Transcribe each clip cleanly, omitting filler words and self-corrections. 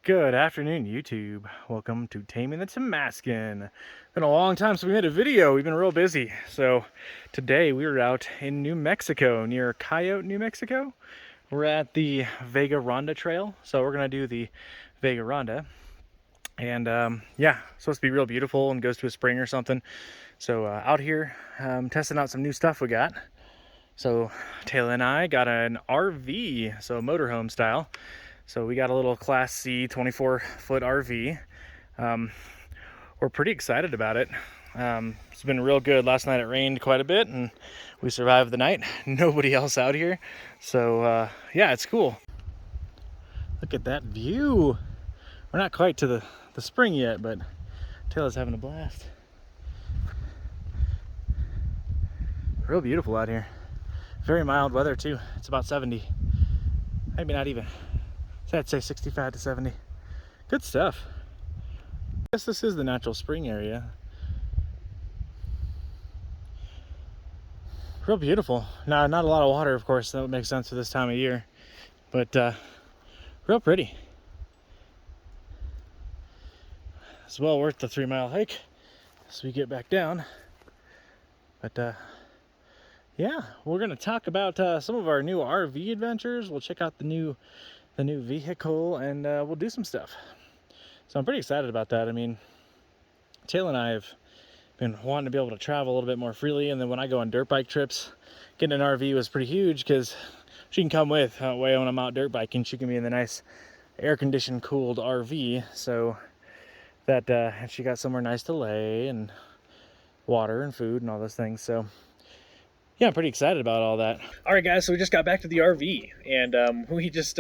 Good afternoon, YouTube. Welcome to Taming the Tamaskan. Been a long time since we made a video. We've been real busy. So today we are out in New Mexico, near Coyote, New Mexico. We're at the Vega Ronda Trail. So we're gonna do the Vega Ronda. And yeah, it's supposed to be real beautiful and goes to a spring or something. So out here, testing out some new stuff we got. So Taylor and I got an RV, so motorhome style. So we got a little Class C 24-foot RV. We're pretty excited about it. It's been real good. Last night it rained quite a bit and we survived the night. Nobody else out here. So yeah, it's cool. Look at that view. We're not quite to the spring yet, but Taylor's having a blast. Real beautiful out here. Very mild weather too. It's about 70. Maybe not even. So I'd say 65 to 70. Good stuff. I guess this is the natural spring area. Real beautiful. Now, not a lot of water, of course. That would make sense for this time of year. But real pretty. It's well worth the 3-mile hike as we get back down. But yeah, we're going to talk about some of our new RV adventures. We'll check out the new vehicle, and we'll do some stuff. So I'm pretty excited about that. I mean, Taylor and I have been wanting to be able to travel a little bit more freely, and then when I go on dirt bike trips, getting an RV was pretty huge because she can come with way when I'm out dirt biking. She can be in the nice air-conditioned, cooled RV, so that and she got somewhere nice to lay and water and food and all those things. So yeah, I'm pretty excited about all that. All right, guys, so we just got back to the RV, and we just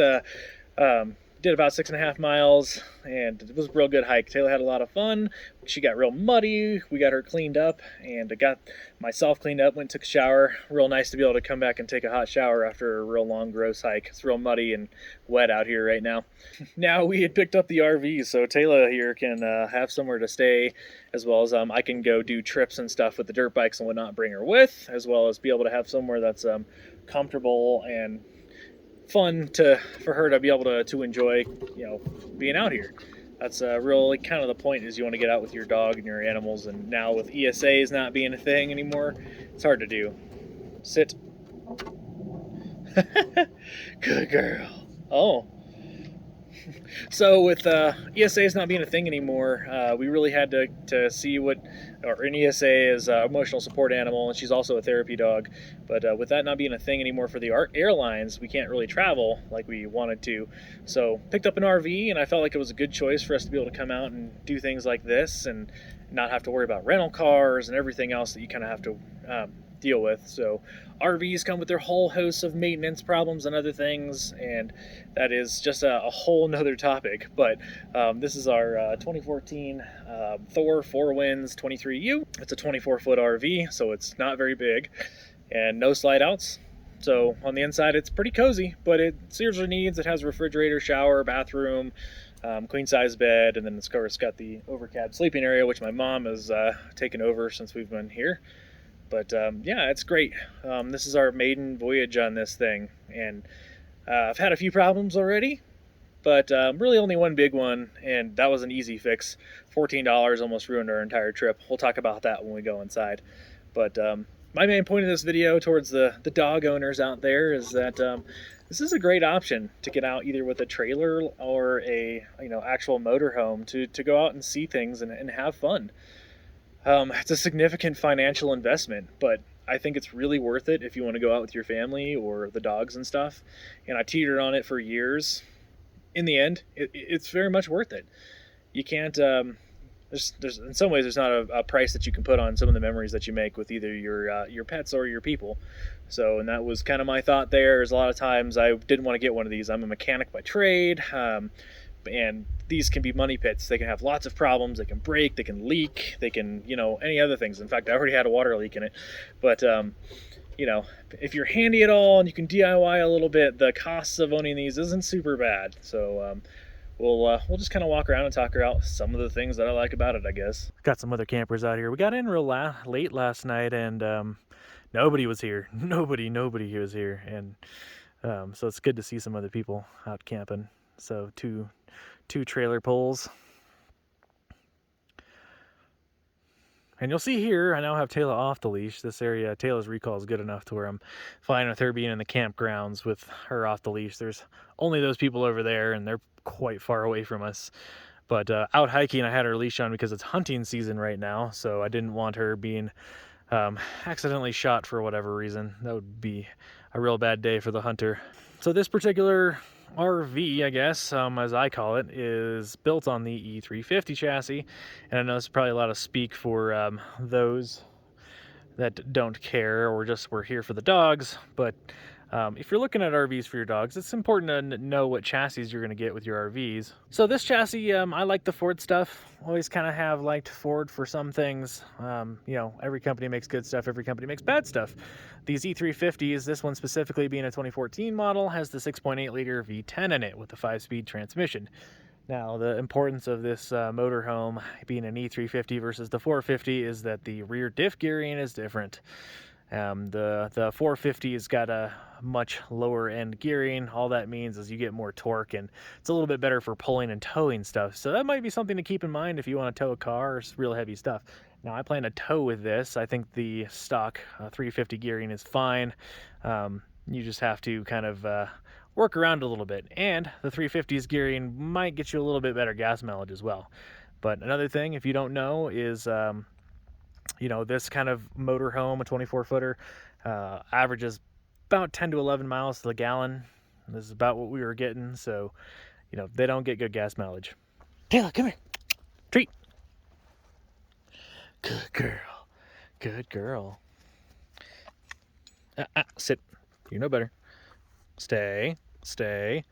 did about 6.5 miles, and it was a real good hike. Taylor had a lot of fun. She got real muddy. We got her cleaned up, and I got myself cleaned up, went and took a shower. Real nice to be able to come back and take a hot shower after a real long, gross hike. It's real muddy and wet out here right now. Now we had picked up the RV, so Taylor here can have somewhere to stay, as well as I can go do trips and stuff with the dirt bikes and whatnot, bring her with, as well as be able to have somewhere that's comfortable and fun for her to be able to enjoy, being out here. That's really kind of the point, is you want to get out with your dog and your animals. And now with ESAs not being a thing anymore, it's hard to do. Sit. Good girl. Oh. So with ESAs not being a thing anymore, we really had to see what, or an ESA is an emotional support animal, and she's also a therapy dog. But with that not being a thing anymore for the airlines, we can't really travel like we wanted to. So picked up an RV, and I felt like it was a good choice for us to be able to come out and do things like this and not have to worry about rental cars and everything else that you kind of have to deal with. So RVs come with their whole host of maintenance problems and other things, and that is just a whole nother topic. But this is our 2014 Thor 4 Winds 23U. It's a 24-foot RV, so it's not very big, and no slide outs. So on the inside it's pretty cozy, but it serves her needs. It has a refrigerator, shower, bathroom, queen size bed, and then of course got the overcab sleeping area, which my mom has taken over since we've been here. But yeah, it's great. This is our maiden voyage on this thing, and I've had a few problems already, but really only one big one, and that was an easy fix. $14 almost ruined our entire trip. We'll talk about that when we go inside. But my main point of this video towards the dog owners out there is that this is a great option to get out either with a trailer or a actual motorhome to go out and see things and have fun. It's a significant financial investment, but I think it's really worth it if you want to go out with your family or the dogs and stuff. And I teetered on it for years. In the end, it's very much worth it. You can't, there's in some ways there's not a price that you can put on some of the memories that you make with either your pets or your people. So, and that was kind of my thought there. Is a lot of times I didn't want to get one of these. I'm a mechanic by trade. And these can be money pits. They can have lots of problems. They can break, they can leak, they can, any other things. In fact, I already had a water leak in it. But, if you're handy at all and you can DIY a little bit, the costs of owning these isn't super bad. So we'll just kind of walk around and talk about some of the things that I like about it, I guess. Got some other campers out here. We got in real late last night, and nobody was here. Nobody was here. And so it's good to see some other people out camping. So two trailer pulls. And you'll see here, I now have Taylor off the leash. This area, Taylor's recall is good enough to where I'm fine with her being in the campgrounds with her off the leash. There's only those people over there, and they're quite far away from us. But out hiking, I had her leash on because it's hunting season right now, so I didn't want her being accidentally shot for whatever reason. That would be a real bad day for the hunter. So this particular RV, I guess, as I call it, is built on the E350 chassis, and I know this is probably a lot of speak for those that don't care or just we're here for the dogs, but if you're looking at RVs for your dogs, it's important to know what chassis you're going to get with your RVs. So this chassis, I like the Ford stuff. Always kind of have liked Ford for some things. You know, every company makes good stuff, every company makes bad stuff. These E350s, this one specifically being a 2014 model, has the 6.8 liter V10 in it with a 5-speed transmission. Now, the importance of this motorhome being an E350 versus the 450 is that the rear diff gearing is different. The 450 has got a much lower end gearing. All that means is you get more torque, and it's a little bit better for pulling and towing stuff. So that might be something to keep in mind if you want to tow a car or real heavy stuff. Now, I plan to tow with this. I think the stock 350 gearing is fine. You just have to kind of work around a little bit, and the 350's gearing might get you a little bit better gas mileage as well. But another thing, if you don't know, is you know, this kind of motorhome, a 24-footer, averages about 10 to 11 miles to the gallon. This is about what we were getting, so you know, they don't get good gas mileage. Taylor, come here. Treat. Good girl. Good girl. Sit. You know better. Stay. Stay.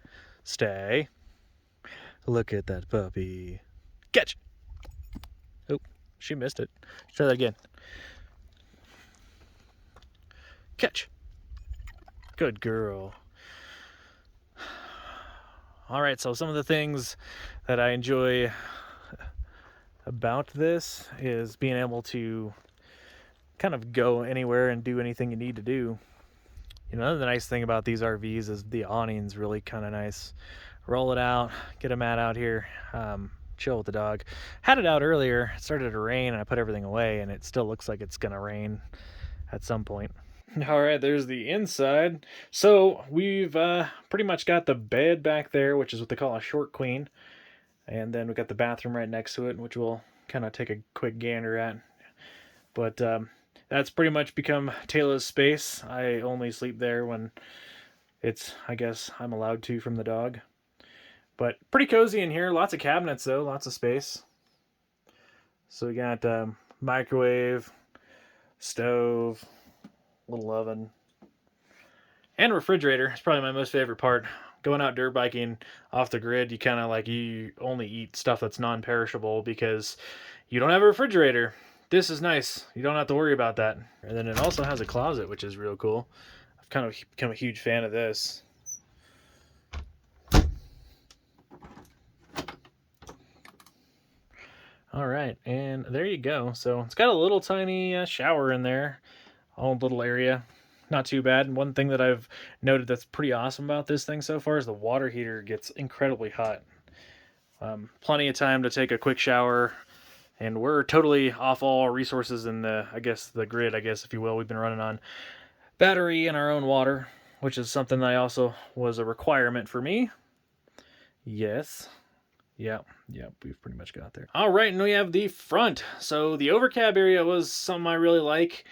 Stay. Look at that puppy. Catch. Oh, she missed it. Try that again. Catch. Good girl. All right, so some of the things that I enjoy about this is being able to kind of go anywhere and do anything you need to do. You know, the nice thing about these RVs is the awning's really kind of nice. Roll it out, get a mat out here, chill with the dog. Had it out earlier, it started to rain, and I put everything away, and it still looks like it's gonna rain at some point. All right, there's the inside. So we've pretty much got the bed back there, which is what they call a short queen. And then we got the bathroom right next to it, which we'll kind of take a quick gander at. But that's pretty much become Taylor's space. I only sleep there when it's, I guess, I'm allowed to from the dog. But pretty cozy in here. Lots of cabinets, though. Lots of space. So we got microwave, stove, little oven, and refrigerator. It's probably my most favorite part. Going out dirt biking off the grid, you kind of like, you only eat stuff that's non-perishable because you don't have a refrigerator. This is nice. You don't have to worry about that. And then it also has a closet, which is real cool. I've kind of become a huge fan of this. All right, and there you go. So it's got a little tiny shower in there, own little area. Not too bad. One thing that I've noted that's pretty awesome about this thing so far is the water heater gets incredibly hot. Plenty of time to take a quick shower, and we're totally off all resources in the, I guess, the grid, I guess, if you will. We've been running on battery and our own water, which is something that I also was a requirement for me. Yes. Yeah, we've pretty much got there. All right, and we have the front. So the overcab area was something I really like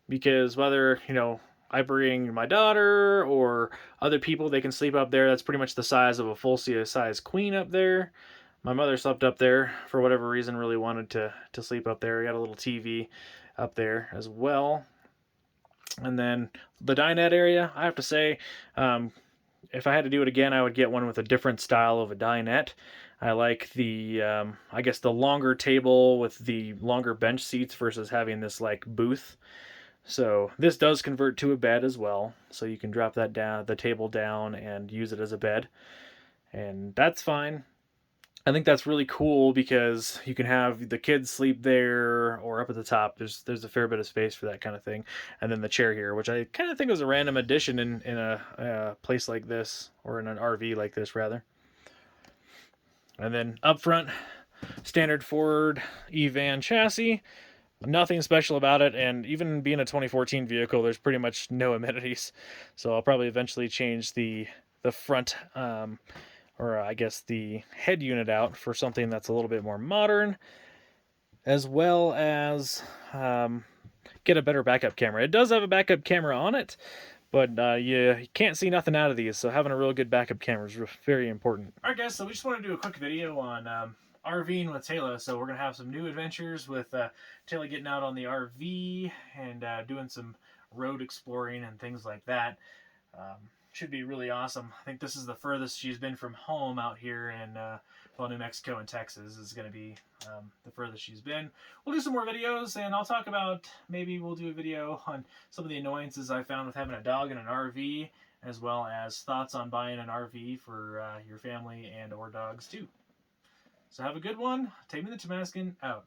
because whether, you know, I bring my daughter or other people, they can sleep up there. That's pretty much the size of a full size queen up there. My mother slept up there for whatever reason, really wanted to sleep up there. We got a little TV up there as well. And then the dinette area, I have to say, if I had to do it again, I would get one with a different style of a dinette. I like the, I guess, the longer table with the longer bench seats versus having this like booth. So this does convert to a bed as well. So you can drop that down, the table down, and use it as a bed. And that's fine. I think that's really cool because you can have the kids sleep there or up at the top. There's a fair bit of space for that kind of thing. And then the chair here, which I kind of think was a random addition in a place like this, or in an RV like this rather. And then up front, standard Ford E-Van chassis. Nothing special about it, and even being a 2014 vehicle, there's pretty much no amenities. So I'll probably eventually change the front, or I guess the head unit out for something that's a little bit more modern, as well as get a better backup camera. It does have a backup camera on it, but you can't see nothing out of these, so having a real good backup camera is very important. Alright guys, so we just want to do a quick video on RVing with Taylor. So we're going to have some new adventures with Taylor getting out on the RV and doing some road exploring and things like that. Should be really awesome. I think this is the furthest she's been from home out here in New Mexico and Texas is going to be the furthest she's been. We'll do some more videos, and I'll talk about, maybe we'll do a video on some of the annoyances I found with having a dog in an RV, as well as thoughts on buying an RV for your family and or dogs too. So have a good one. Take me to Tamaskan out.